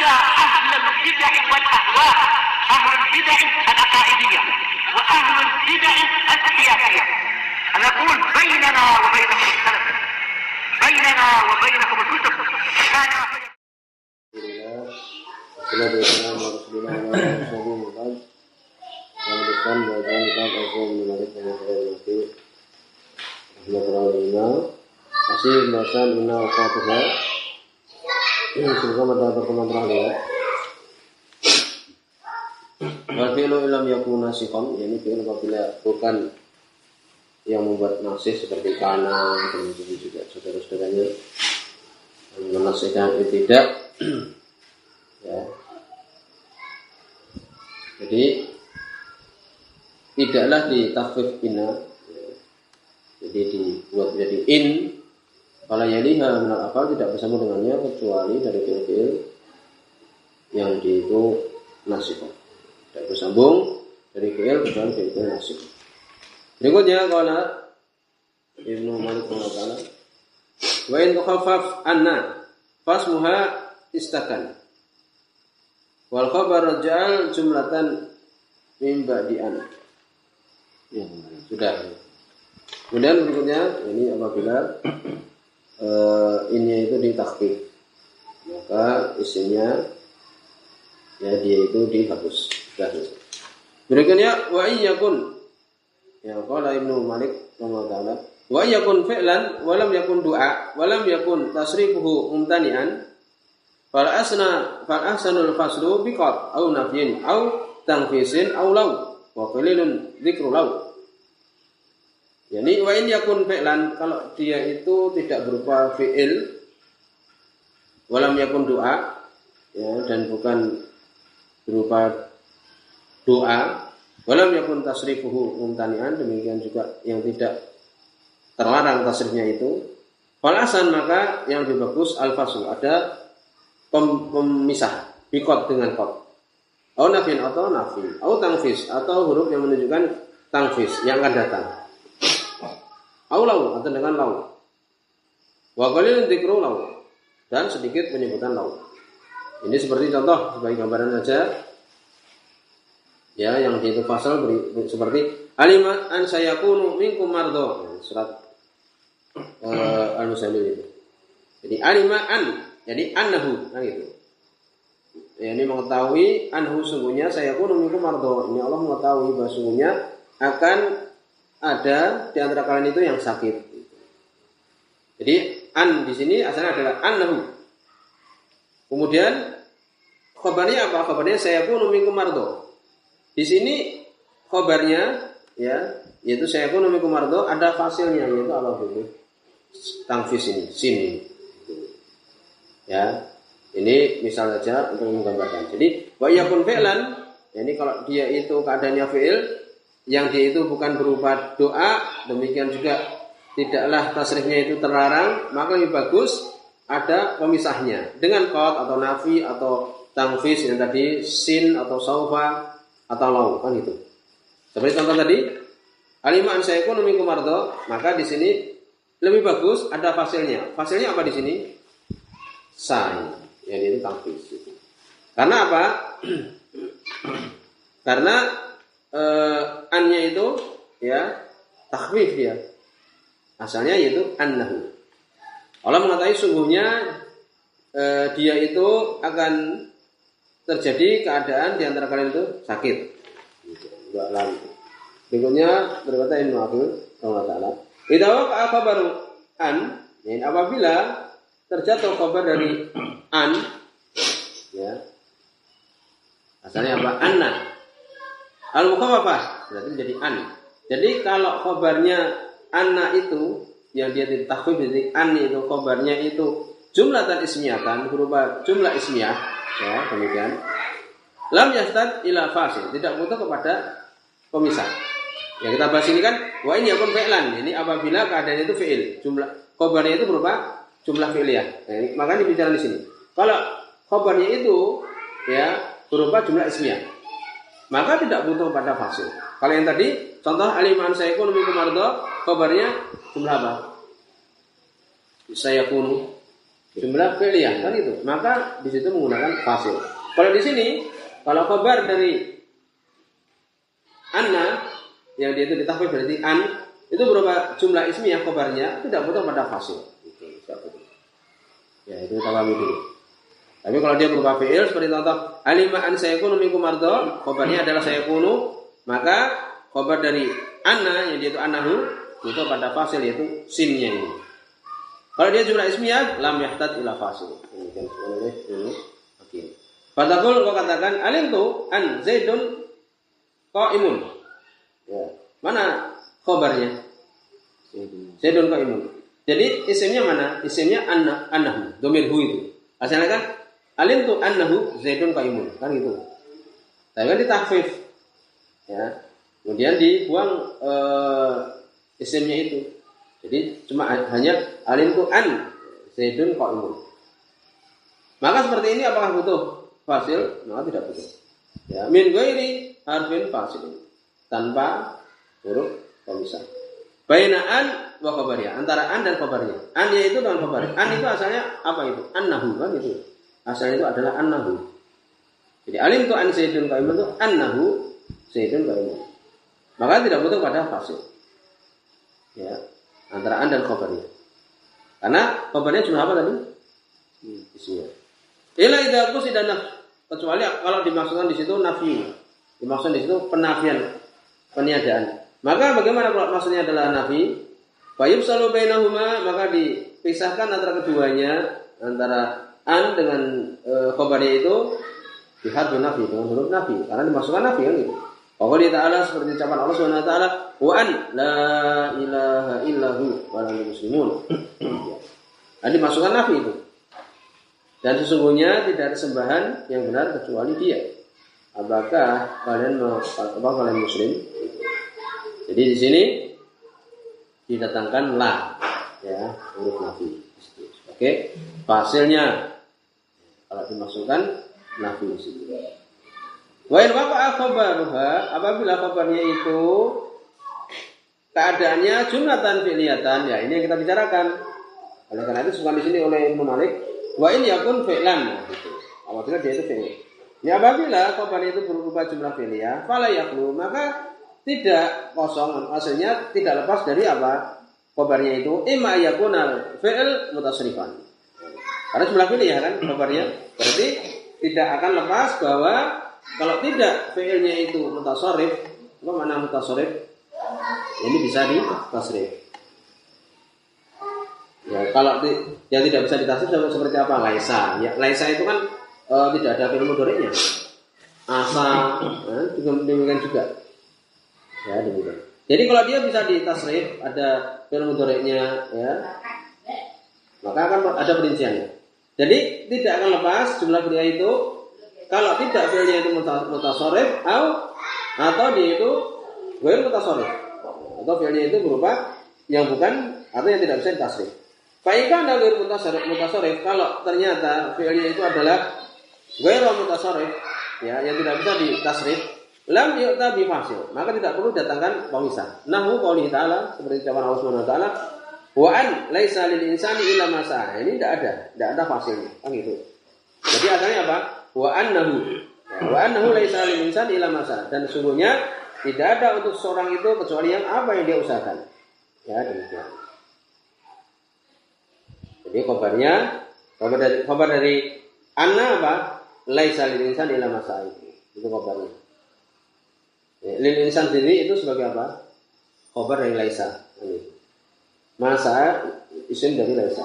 على أهل البدع والأهواء، أهل البدع العقائدية وأهل البدع السياسية. أنا أقول بيننا وبينكم السلف، بيننا وبينكم الكتب. كان Assalamualaikum warahmatullahi wabarakatuh. Lanjutkan bacaan kitab Al-Qawaidul Menarik dan Al-Qawaidul Menarik. Masih pembahasan Inna Al-Fatihah. Semoga pada pertemuan terakhir. Wal fi'lu illam yakun nasikhan, yakni fi'il apabila bukan yang membuat nasih seperti kana, kemudian juga saudara-saudaranya menasihkan tidak. Ya. Jadi tidaklah ditakhfif inna, ya. Jadi dibuat menjadi in. Kalau yaliha minal afal tidak bersambung dengannya kecuali dari fi'il yang di itu nasib. Tidak bersambung dari fi'il kecuali fi'il nasib. Berikutnya qala Ibnu Malik rahimahullah, wa in tukhaffaf anna fasmuha istakan. Wal khabar raja'al jumlatan min ba'di'an. Ya, sudah. Kemudian berikutnya ini apabila ini itu ditakhfif, maka isinya ya dia itu dihapus. Sudah. Berikutnya wa iyyakun. Ya qala Ibnu Malik rahimahullah, wa iyyakun fi'lan wa lam yakun du'a wa lam yakun tasrifuhu mumtani'an. Fal ahsanul faslu biqat au nafyin au tanfisin au law wa qalilun dzikru law. Yani wa in yakun fi'lan, kalau dia itu tidak berupa fi'il walam yakun doa, ya, dan bukan berupa doa, walam yakun tasrifuhu mumtani'an, demikian juga yang tidak terlarang tasrifnya itu. Fal ahsan, maka yang lebih bagus al-fasl, ada pemisah bikot dengan kot, au nafin atau nafi, au tangfis atau huruf yang menunjukkan tangfis yang akan datang, au lau atau dengan lau, wa qalilun dzikru lau, dan sedikit penyebutan lau. Ini seperti contoh sebagai gambaran saja, ya, yang di itu pasal seperti alimat an sayakunu minkum mardo, surat Al-Muzammil itu. Jadi alimat an, jadi annahu, nah gitu. Ya, ini mengetahui anhu sungguhnya saya pun minkum mardo. Ini Allah mengetahui bahwa sungguhnya akan ada di antara kalian itu yang sakit. Jadi an di sini asalnya adalah annahu. Kemudian khabarnya apa? Khabarnya saya pun minkum mardo. Di sini khabarnya, ya, yaitu saya pun minkum mardo, ada fasilnya yaitu Allah itu. Tangfis ini, sini. Ya, ini misal saja untuk menggambarkan. Jadi wa yakun fi'lan, ini kalau dia itu keadaannya fi'il yang dia itu bukan berupa doa, demikian juga tidaklah tasrifnya itu terlarang, maka lebih bagus ada pemisahnya dengan qad atau nafi atau tangfis yang tadi sin atau saufa atau lau, kan itu. Seperti contoh tadi, aliman sayakunu minkum mardo, maka di sini lebih bagus ada fasilnya. Fasilnya apa di sini? Sai, yang itu tangfis. Karena apa? Karena annya itu, ya, takhfif dia. Asalnya yaitu annahu. Allah mengatakan sungguhnya dia itu akan terjadi keadaan di antara kalian itu sakit. Enggak lalu. Berikutnya berkata Ibnu Abdul Taala, "Idza waqa'a khabaru an", yani apabila terjatuh kabar dari an, ya, asalnya apa? Anna al-mukhaffafah berarti menjadi an. Jadi kalau kabarnya anna itu yang dia ditakhfif, jadi an itu kabarnya itu jumlatan ismiyatan, berupa jumlah ismiyah, ya, demikian. Lam yastad ila fasil, tidak butuh kepada pemisah. Yang kita bahas ini kan wa in yakun fi'lan, ini apabila keadaan itu fi'il, jumlah kabarnya itu berupa jumlah fi'liyah. Nah, makanya dibicara di sini. Kalau khabarnya itu, ya, berupa jumlah ismiyah, maka tidak butuh pada fasil. Kalau yang tadi contoh aliman sayakunu minkum mardo, khabarnya jumlah apa? Sayakunu jumlah fi'liyah kan itu. Maka di situ menggunakan fasil. Kalau di sini, kalau khabar dari anna yang dia itu ditahfidz berarti an, itu berupa jumlah ismiyah khabarnya tidak butuh pada fasil. Itu ya itu tawami dulu. Tapi kalau dia berupa fi'il seperti contoh alima an sayakunu minkum mardo, khabarnya adalah sayakunu, maka khabar dari anna yang dia itu annahu butuh pada fasil yaitu sinnya ini. Kalau dia jumlah ismiyah lam yahtad ila fasil. Demikian oleh ini. Oke. Fatakul kau katakan alim tu an zaidun qaimun. Ya. Mana khabarnya? Zaidun qaimun. Jadi isimnya mana? Isimnya annahu, dhamir hu itu. Asalnya kan alim tu annahu zaidun qaimun, kan gitu. Tapi kan ditahfif. Ya. Kemudian dibuang isimnya itu. Jadi cuma hanya alim tu an zaidun qaimun. Maka seperti ini apakah butuh fasil? Maka tidak butuh. Ya, min ghairi harfin fasil. Tanpa huruf pemisah. Baina an wa khabariyah, antara an dan khabarnya. An yaitu dengan khabar. An itu asalnya apa itu? Annahu kan itu. Asalnya itu adalah annahu. Jadi alim tu an zaidun qaimun itu annahu zaidun qaimun. Maka tidak butuh pada fasil. Ya, antara an dan khabarnya. Karena khabarnya cuma apa tadi? Isinya. Ila idza qusida kecuali kalau dimaksudkan di situ nafi. Dimaksudkan di situ penafian, peniadaan. Maka bagaimana kalau maksudnya adalah nafi? Fayub salu bainahuma, maka dipisahkan antara keduanya, antara an dengan khabarnya itu bihadun nafi, dengan huruf nafi, karena dimasukkan nafi kan gitu. Allah Ta'ala seperti ucapan Allah Subhanahu wa taala, wa an la ilaha illahu walal muslimun. Nah, dimasukkan nafi itu. Dan sesungguhnya tidak ada sembahan yang benar kecuali Dia. Apakah kalian muslim? Jadi di sini didatangkan la, ya, huruf nafi. Oke, fasilnya kalau dimasukkan nafi di sini. Wa in waqa'a khabaruha, apabila khabarnya itu keadaannya jumlatan fi'liyatan, ya ini yang kita bicarakan. Oleh karena itu suka di sini oleh Ibnu Malik, wa in yakun fi'lan, gitu. Apabila dia itu fi'il. Ya apabila khabarnya itu berupa jumlah fi'liyah, fala yaqlu, maka tidak kosong, maksudnya tidak lepas dari apa? Khabarnya itu imma yakunal fi'il mutasrifan. Karena jumlah fi'liyah kan khabarnya, berarti tidak akan lepas bahwa kalau tidak fi'ilnya itu mutasarrif, apa makna mutasarrif? Ini bisa ditasrif. Ya, kalau yang tidak bisa ditasrif seperti apa? Laisa. Ya, laisa itu kan tidak ada fi'il mudhari'nya. Asa, demikian juga. Ya, demikian. Jadi kalau dia bisa ditasrif, ada fi'il mudhari'nya, ya, maka akan ada perinciannya. Jadi tidak akan lepas jumlah fi'il itu kalau tidak fi'ilnya itu mutasarrif atau dia itu ghair mutasarrif. Atau fi'ilnya itu berupa yang bukan atau yang tidak bisa ditasrif. Baikkan ghair mutasarrif, kalau ternyata fi'ilnya itu adalah ghair mutasarrif, ya, yang tidak bisa ditasrif, lam yu'ta bi fasil, maka tidak perlu datangkan pemisah. Nahu qouli ta'ala, seperti ucapan Allah Subhanahu wa taala, wa an laisa lil insani illa ma sa'a. Ini tidak ada fasilnya, kan gitu. Jadi asalnya apa? Wa annahu laisa lil insani illa ma sa'a. Dan sesungguhnya tidak ada untuk seorang itu kecuali yang apa yang dia usahakan. Ya, demikian. Jadi kabar dari anna apa? Laisa lil insani illa ma sa'a. Itu kabarnya. Lil insan sendiri itu sebagai apa? Khabar dari laisa. Masa isim dari laisa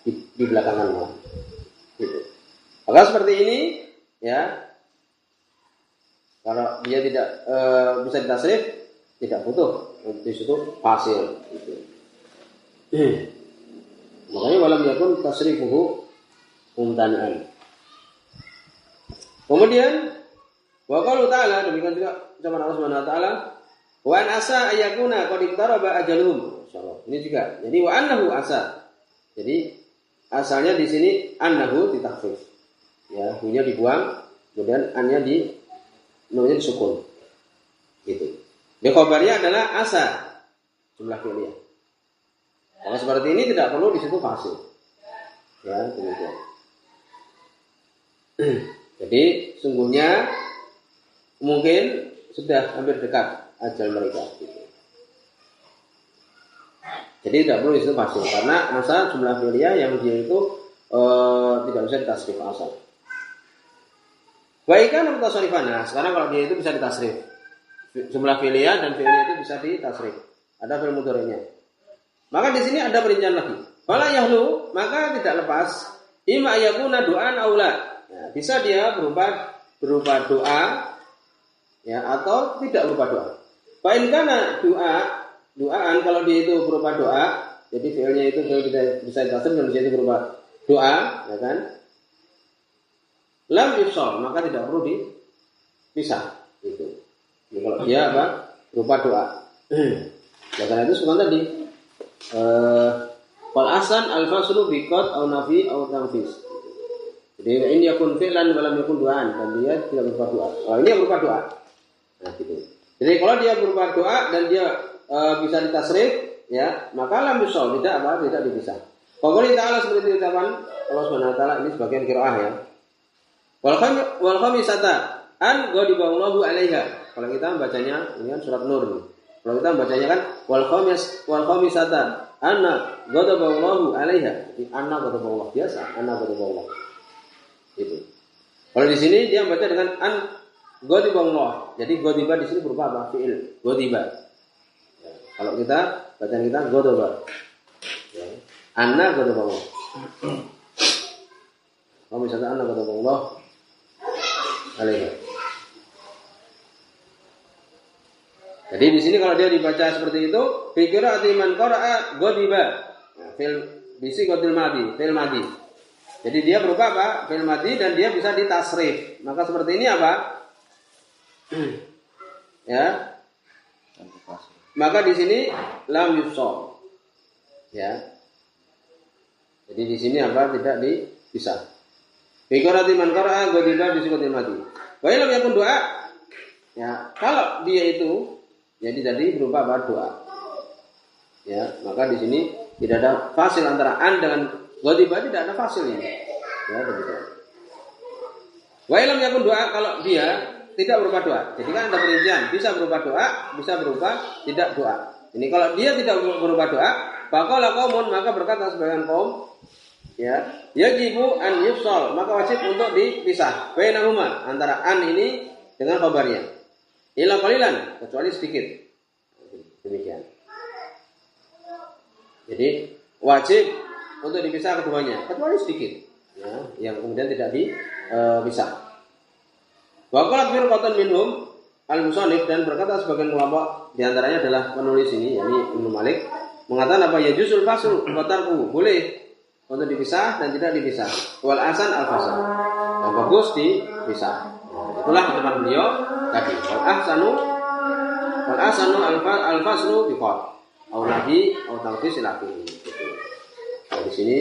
di belakangan ma. Gitu. Maka seperti ini, ya. Kalau dia tidak bisa ditasrif, tidak butuh di situ fasil. Gitu. Makanya walam yakun tasrifuhu mumtani'an. Kemudian wa qalu ta'ala, demikian juga ucapan Allah Subhanahu wa taala, wa an asa ayakuna qad iqtaraba ajaluhum. Insyaallah. Ini juga. Jadi wa annahu asa. Jadi asalnya di sini annahu ditakhfif. Ya, hu-nya dibuang, kemudian an-nya nun-nya disukun. Gitu. Di khabarnya adalah asa, jumlah fi'liyah. Kalau seperti ini tidak perlu di situ fasil. Ya, demikian. Jadi sungguhnya mungkin sudah hampir dekat ajal mereka. Gitu. Jadi tidak perlu itu pasti karena asal jumlah filia yang dia itu tidak bisa ditasrif asal. Baikkan atau tasrifan. Nah, sekarang kalau dia itu bisa ditasrif. Jumlah filia dan filia itu bisa ditasrif. Ada fi'il mudhari'nya. Maka di sini ada perincian lagi. Fala yahlu, maka tidak lepas imma yakuna du'an aula. Nah, bisa dia berupa doa ya atau tidak berupa doa. Fa in kana doaan kalau dia itu berupa doa, jadi fi'ilnya itu bisa ditasrif dan bisa berupa doa, ya kan? Lam yufsal, maka tidak perlu dipisah itu. Jadi kalau dia apa? Berupa doa. Ya karena itu sebenarnya tadi wal asan al-faslu bi qad au nafi au tanfis. Jadi ini yakun fi'lan wa lam yakun du'an dan dia tidak berupa doa. Oh, ini yang berupa doa. Nah, gitu. Jadi kalau dia berupa doa dan dia bisa ditasrif, ya, maka lam yusol tidak dipisah. Qawli ta'ala seperti ucapan Allah Subhanahu wa taala ini sebagian qiraah ya. Wal khamisata an ghadiballahu 'alaiha. Kalau kita bacanya ini kan surat Nur nih. Kalau kita bacanya kan wal khamisata anna ghadaballahu 'alaiha. Jadi anna ghadaballahu biasa, anna ghadaballahu. Itu. Kalau di sini dia baca dengan an ghadiballahu. Jadi ghadiba di sini berupa apa? Fi'il. Ghadiba. Ya. Kalau kita bacaan kita ghadaba. Ya. Anna ghadaballahu. Kalau misalnya anna ghadaballahu alaihi. Jadi di sini kalau dia dibaca seperti itu, fi qira'ati man qara'a ghadiba. Fil bisi qatil madi, fil madi. Jadi dia berupa apa? Fil madi dan dia bisa ditasrif. Maka seperti ini apa? Ya. Maka di sini lam yufsal. Ya. Jadi di sini apa? Tidak dipisah. Fi qira'ati man qara'a ghadiba bisi qatil madi. Wa illam yakun doa. Ya, kalau dia itu jadi berupa apa? Doa. Ya, maka di sini tidak ada fasil antara an dengan ghadiba, tidak ada fasil ini. Ya, begitu. Wa illam yakun doa, kalau dia tidak berupa doa. Jadi kan ada perincian, bisa berupa doa, bisa berupa tidak doa. Ini kalau dia tidak berupa doa, faqala qaumun, maka berkata sebagian kaum, ya, yajibu an yufsal, maka wajib untuk dipisah bainahuma, antara an ini dengan khabarnya. Ila qalilan, kecuali sedikit. Demikian. Jadi wajib untuk dipisah keduanya, kecuali sedikit. Ya, yang kemudian tidak dipisah. Wa qalat firqatun minhum al-musannif, dan berkata sebagian kelompok di antaranya adalah penulis ini, yakni Ibnu Malik, mengatakan apa? Ya juzul fasl wa tarku, boleh untuk dipisah dan tidak dipisah. Wal asan al-fasl. Yang bagus dipisah. Itulah teman beliau tadi. Wal ahsanu al-faslu bi qad. Au nahi au tanfis ila akhirih. Di sini